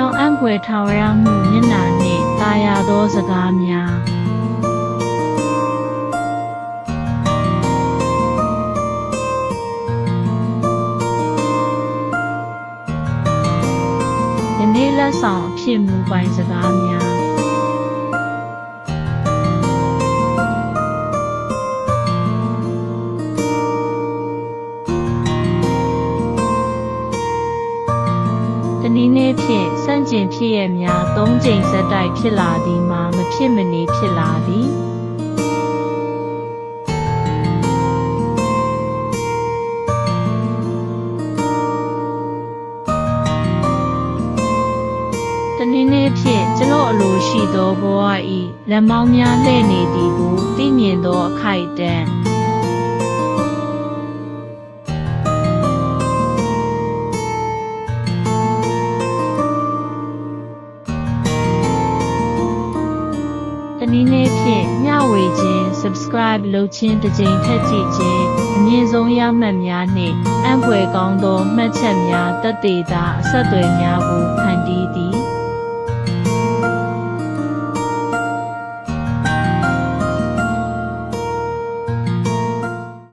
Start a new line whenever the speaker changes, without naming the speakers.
ကြောင့်အံ့ဖွယ်ထာဝရမှုမျက်နှာနှင့်တာယာသောစကားများယနေ့လက်ဆောင်အဖြစ်မူပိုင်စကားများတနည်းနည်းဖြင့်စန့်ကျင်ဖြစ်ရများ၃ကြိမ်ဆက်တိုက်ဖြစ်လာသည်မှာမဖြစ်မနေဖြစ်လာသည်တနည်းနည်းဖြင့်ကျွန်တော်အလိုရှိသောဘဝ၏လက်မောင်းများလှည့်နေသည်ကိုသိမြင်သောအခိုက်အတန့်တနည်းနည်းဖြင့်မျှဝေခြင်း subscribe လုပ်ခြင်းတစ်ကြိမ်ထက်ကြည့်ခြင်းအမြင့်ဆုံးရမှတ်များနှင့်အံ့ဖွယ်ကောင်းသောမှတ်ချက်များသက်သေသာအဆက်အသွယ်များကိုခံ